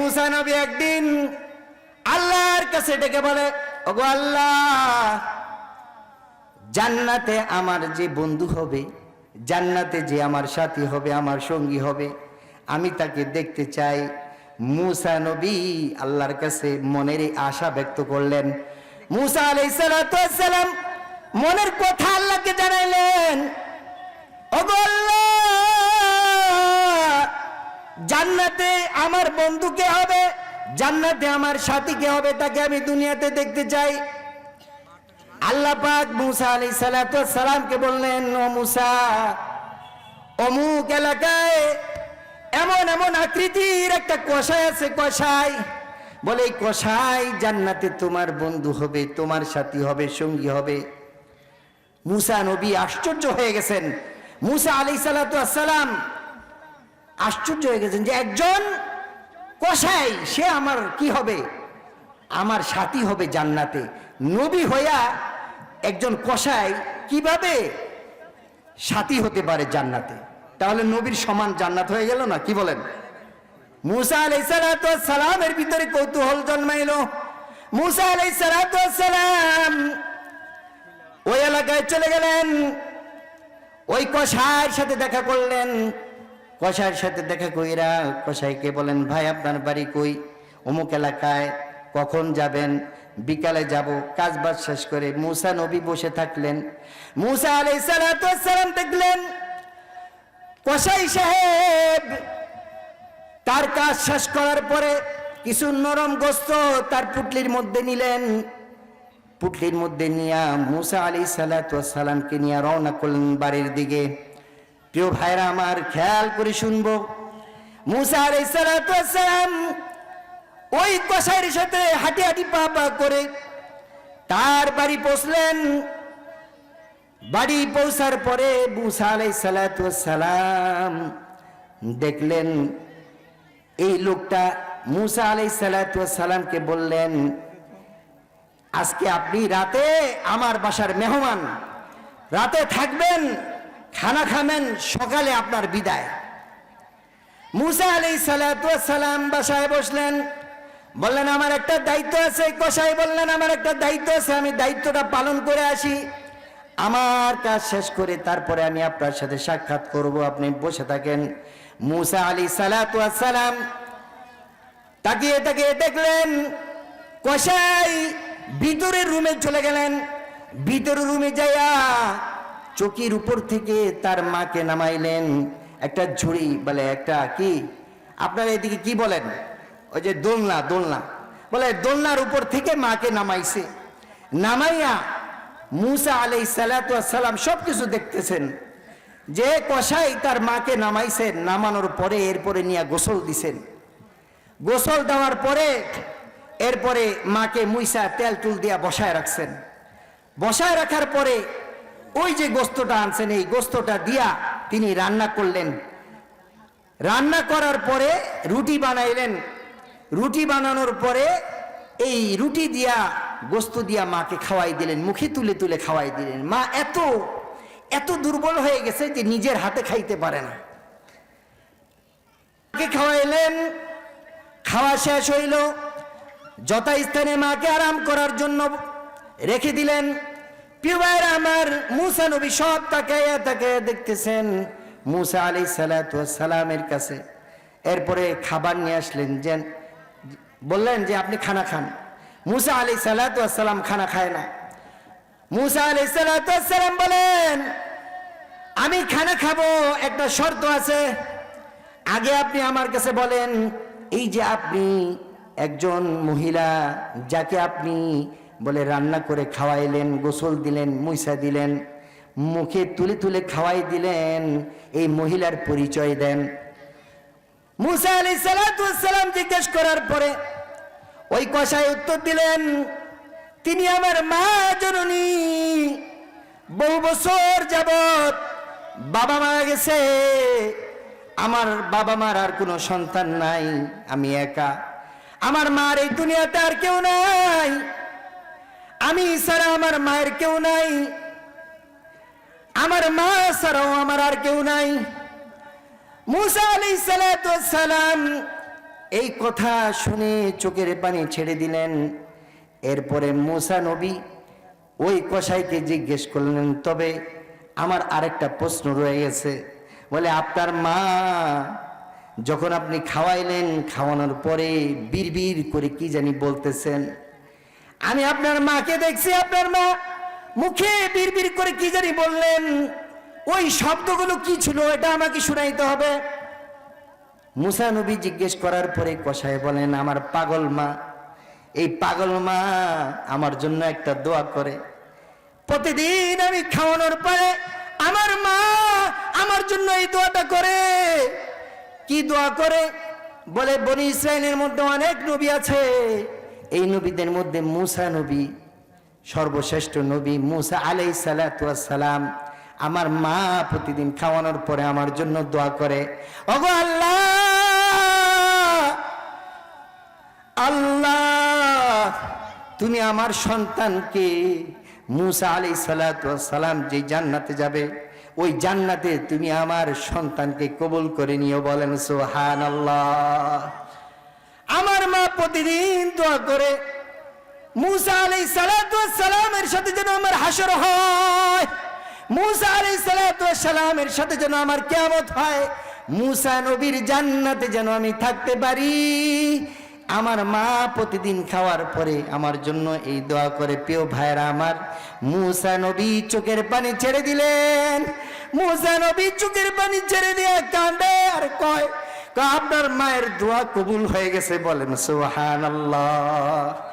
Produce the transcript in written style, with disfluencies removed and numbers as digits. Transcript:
মুসা নবী একদিন আল্লাহর কাছে ডেকে বলে, ওগো আল্লাহ, জান্নাতে আমার যে বন্ধু হবে, জান্নাতে যে আমার সাথী হবে, আমার সঙ্গী হবে, আমি তাকে দেখতে চাই। মুসা নবী আল্লাহর কাছে মনের আশা ব্যক্ত করলেন। মুসা আলাইহিস সালাম মনের কথা আল্লাহকে জানাইলেন, ওগো আল্লাহ, জান্নাতে আমার বন্ধু কে হবে, জান্নাতে আমার সাথী কে হবে, তাকে আমি দুনিয়াতে দেখতে চাই। আল্লাহ পাক মুসা আলাইহিস সালামকে বললেন, ও মুসা, অমুক এলাকায় এমন এমন আকৃতির একটা কষাই আছে, কষাই বলে, এই কষাই জান্নাতে তোমার বন্ধু হবে, তোমার সাথী হবে, সঙ্গী হবে। মুসা নবী আশ্চর্য হয়ে গেছেন। মুসা আলাইহিস সালাম আশ্চর্য হয়ে গেছেন যে একজন কষাই, সে আমার কি হবে, আমার সাথী হবে জান্নাতে। নবী হইয়া একজন কষাই কিভাবে সাথী হতে পারে জান্নাতে? তাহলে নবীর সমান জান্নাত হয়ে গেল না? কি বলেন? মুসা আলাইহিস সালামের ভিতরে কৌতূহল জন্মাইল। মুসা আলাইহিস সালাম ওই এলাকায় চলে গেলেন, ওই কষাইয়ের সাথে দেখা করলেন। কষাইয়ের সাথে দেখা কইরা কষাইকে বলেন, ভাই আপনার বাড়ি কই? অমুক এলাকায়। কখন যাবেন? বিকালে যাব। কাজবাজ শেষ করে মুসা নবী বসে থাকলেন। মুসা আলাইহিস সালাম দেখলেন কষাই সাহেব তার কাজ শেষ করার পরে কিছু নরম গোস্ত তার পুটলির মধ্যে নিলেন। পুটলির মধ্যে নিয়ে মুসা আলাইহিস সালামকে নিয়ে রওনা করলেন বাড়ির দিকে। প্রিয় ভাইরা আমার, খেয়াল করে শুনবো, মুসা আলাইহিস সালাম ওই কষাইয়ের সাথে হাঁটি হাঁটি পা পা করে তার বাড়ি পৌঁছলেন। বাড়ি পৌঁছার পরে মুসা আলাইহিস সালাম দেখলেন এই লোকটা মুসা আলাইহিস সালামকে বললেন, আজকে আপনি রাতে আমার বাসার মেহমান, রাতে থাকবেন, খানা খাবেন, সকালে আপনার বিদায়। মুসা আলাইহিস সালাম বাসায় বসলেন। বললেন, আমার একটা দায়িত্ব আছে। কষাই বললেন, আমার একটা দায়িত্ব আছে, আমি দায়িত্বটা পালন করে আসি, আমার কাজ শেষ করে তারপরে আমি আপনার সাথে সাক্ষাৎ করব, আপনি বসে থাকেন। মুসা আলাইহিস সালাম তাকিয়ে তাকিয়ে দেখলেন কষাই ভিতরের রুমে চলে গেলেন। ভিতরের রুমে যাইয়া চকির উপর থেকে তার মাকে নামাইলেন। একটা ঝুড়ি বলে, একটা কি আপনারা এদিকে কি বলেন, ওই যে দোলনা, দোলনা বলে, দোলনার উপর থেকে মাকে নামাইছে। নামাইয়া মুসা আলাইহিস সালাম সবকিছু দেখতেছেন যে কষাই তার মাকে নামাইছেন। নামানোর পরে এরপরে নিয়ে গোসল দিছেন। গোসল দেওয়ার পরে এরপরে মাকে মুইসা তেল তুল দিয়া বসায় রাখছেন। বসায় রাখার পরে ওই যে গোস্তটা আনছেন, এই গোস্তটা দিয়া তিনি রান্না করলেন। রান্না করার পরে রুটি বানাইলেন। রুটি বানানোর পরে এই রুটি দিয়া গোস্ত দিয়া মাকে খাওয়াই দিলেন, মুখে তুলে তুলে খাওয়াই দিলেন। মা এত এত দুর্বল হয়ে গেছে যে নিজের হাতে খাইতে পারে না। মাকে খাওয়াইলেন। খাওয়া শেষ হইল, যথাস্থানে মাকে আরাম করার জন্য রেখে দিলেন। প্রিয় ভাইরা আমার, মুসা নবী সব তাকাইয়া তাকাইয়া দেখতেছেন মুসা আলাইহিস সালামের কাছে। এরপরে খাবার নিয়ে আসলেন, যে বললেন যে আপনি খানা খান। মুসা আলাইহিস সালাম খানা খায় না। মুসা আলাইহিস সালাম বলেন, আমি খানা খাবো, একটা শর্ত আছে। আগে আপনি আমার কাছে বলেন, এই যে আপনি একজন মহিলা যাকে আপনি বলে রান্না করে খাওয়াইলেন, গোসল দিলেন, মুইসা দিলেন, মুখে তুলে তুলে খাওয়াই দিলেন, এই মহিলার পরিচয় দেন। মুসা আলাইহিস সালাম জিজ্ঞেস করার পরে ওই কষাই উত্তর দিলেন, তিনি আমার মা জননী, বহু বছর যাবত বাবা মারা গেছে, আমার বাবা মার আর কোনো সন্তান নাই, আমি একা, আমার মার এই দুনিয়াতে আর কেউ নাই, আমি ছাড়া আমার মায়ের কেউ নাই, আমার মা ছাড়াও আমার আর কেউ নাই। মুসা আলাইহিস সালাম এই কথা শুনে চোখের পানি ছেড়ে দিলেন। এরপরে মূসা নবী ওই কসাইকে জিজ্ঞেস করলেন, তবে আমার আরেকটা প্রশ্ন রয়ে গেছে। বলে, আপনার মা যখন আপনি খাওয়াইলেন, খাওয়ানোর পরে বিড়বিড় করে কি জানি বলতেছেন, আমি আপনার মাকে দেখছি, আপনার মা মুখে বিড়বিড় করে কি জানি বললেন, ওই শব্দগুলো কি ছিল এটা আমাকে শুনাইতে হবে। মূসা নবী জিজ্ঞেস করার পরে কসাই বলেন, আমার পাগল মা, এই পাগল মা আমার জন্য একটা দোয়া করে। প্রতিদিন আমি খাওয়ানোর পরে আমার মা আমার জন্য এই দোয়াটা করে। কি দোয়া করে? বলে, বনি ইসরাইলের মধ্যে অনেক নবী আছে, এই নবীদের মধ্যে মূসা নবী সর্বশ্রেষ্ঠ নবী। মূসা আলাইহিস সালাতু ওয়াস সালাম আমার মা প্রতিদিন খাওয়ানোর পরে আমার জন্য দোয়া করে, ওগো আল্লাহ, আল্লাহ তুমি আমার সন্তানকে মূসা আলাইহিস সালাতু ওয়াস সালাম যে জান্নাতে যাবে, ওই জান্নাতে তুমি আমার সন্তানকে কবুল করে নিও। বলেন সুবহানাল্লাহ। আমার মা প্রতিদিন দোয়া করে মূসা আলাইহিস সালাতু ওয়াস সালামের সাথে যেন আমার হাসর হয়, মূসা আলাইহিস সালাতু ওয়াস সালামের সাথে যেন আমার কিয়ামত হয়, মূসা নবীর জান্নাতে যেন আমি থাকতে পারি। আমার মা প্রতিদিন খাওয়ার পরে আমার জন্য এই দোয়া করে। প্রিয় ভাইরা আমার, মূসা নবী চোখের পানি ছেড়ে দিলেন। মূসা নবী চোখের পানি ছেড়ে দিয়ে কাঁদে আর কয়, আপনার মায়ের দোয়া কবুল হয়ে গেছে। বলেন সুবহানাল্লাহ।